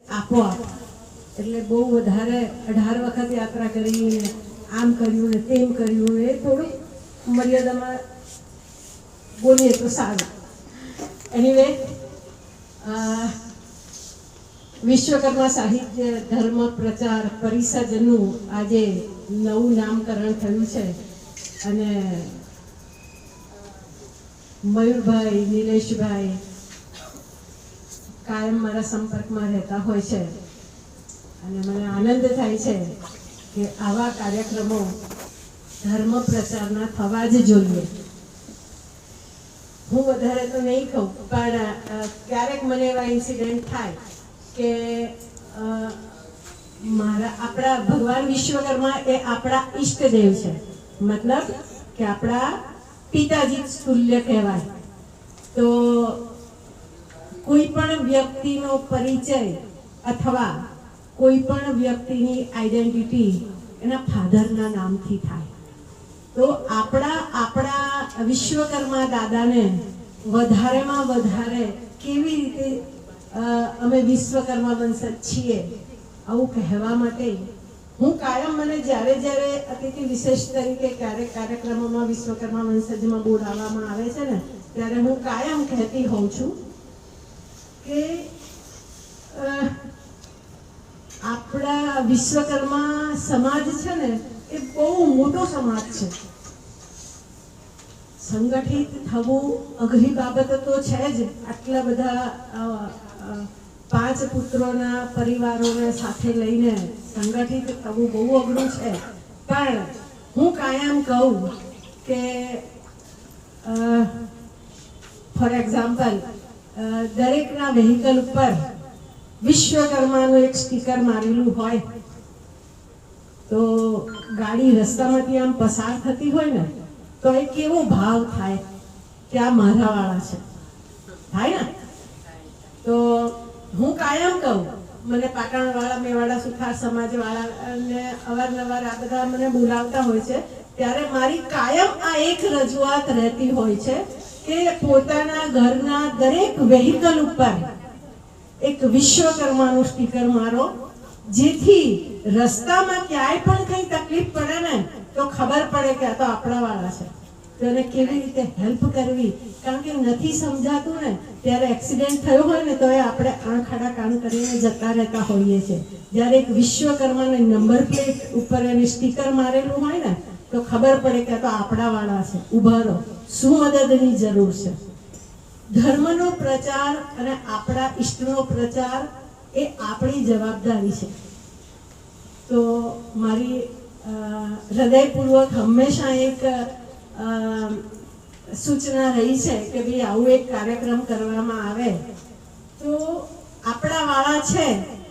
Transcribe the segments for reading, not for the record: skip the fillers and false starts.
આપોઆપ એટલે બહુ વધારે 18 વખત યાત્રા કરી ને આમ કર્યું ને તેમ કર્યું ને થોડું મર્યાદામાં બોલીએ તો સારું. એનીવે, વિશ્વકર્મા સાહિત્ય ધર્મ પ્રચાર પરિષદનું આજે નવું નામકરણ થયું છે અને મયુરભાઈ, નિલેશભાઈ કાયમ મારા સંપર્કમાં રહેતા હોય છે અને મને આનંદ થાય છે કે આવા કાર્યક્રમો ધર્મ પ્રચારના થવા જ જોઈએ. હું વધારે તો નહીં કહું, પણ ક્યારેક મને એવા ઇન્સિડન્ટ થાય કે આપણા ભગવાન વિશ્વકર્મા એ આપણા ઈષ્ટદેવ છે, મતલબ કે આપણા પિતાજી તુલ્ય કહેવાય. તો કોઈ પણ વ્યક્તિનો પરિચય અથવા કોઈ પણ વ્યક્તિની આઈડેન્ટિટી એના ફાધરના નામથી થાય. તો આપણા વિશ્વકર્મા દાદાને વધારેમાં વધારે કેવી રીતે અમે વિશ્વકર્મા વંશજ છીએ આવું કહેવા માટે હું કાયમ મને જ્યારે જ્યારે અતિથિ વિશેષ તરીકે ક્યારેક કાર્યક્રમોમાં વિશ્વકર્મા વંશજમાં બોલાવવામાં આવે છે ને ત્યારે હું કાયમ કહેતી હોઉં છું કે આપણા વિશ્વકર્મા સમાજ છે ને એ બહુ મોટો સમાજ છે. સંગઠિત થવું અઘરી બાબત તો છે જ. આટલા બધા 5 પુત્રોના પરિવારોને સાથે લઈને સંગઠિત થવું બહુ અઘરું છે. પણ હું કાયમ કહું કે ફોર એક્ઝામ્પલ દરેકના વ્હીકલ ઉપર વિશ્વકર્માનું એક સ્ટીકર મારેલું હોય તો ગાડી રસ્તામાંથી આમ પસાર થતી હોય ને તો એ કેવો ભાવ થાય કે આ મારા વાળા છે, થાય ને? તો હું કાયમ કહું, મને પાટણવાળા, મેવાડા, સુથાર સમાજવાળાને અવારનવાર આ બધા મને બોલાવતા હોય છે ત્યારે મારી કાયમ આ એક રજૂઆત રહેતી હોય છે કે પોતાના ઘરના દરેક વ્હીકલ ઉપર એક વિશ્વકર્માનું સ્ટીકર મારો, જેથી રસ્તામાં ક્યાંય પણ કઈ તકલીફ પડે ને તો ખબર પડે કે આ તો આપણા વાળા છે. તો એને કેવી રીતે હેલ્પ કરવી, કારણ કે નથી સમજાતું ને ત્યારે એક્સિડન્ટ થયો હોય ને તો આપણે આંખ આડા કાન કરીને જતા રહેતા હોઈએ છીએ. જ્યારે એક વિશ્વકર્માને નંબર પ્લેટ ઉપર એની સ્ટીકર મારેલું હોય ને તો ખબર પડે કે આ તો આપણા વાળા છે, ઊભા રહો, શું મદદની જરૂર છે. ધર્મનો પ્રચાર અને આપણા ઈષ્ટનો પ્રચાર એ આપણી જવાબદારી છે. તો મારી હૃદયપૂર્વક હંમેશા એક સૂચના રહી છે કે ભાઈ આવું એક કાર્યક્રમ કરવામાં આવે તો આપણા વાળા છે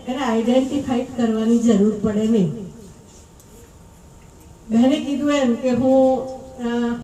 એને આઈડેન્ટિફાઈડ કરવાની જરૂર પડે નહીં. બહેને કીધું એમ કે હું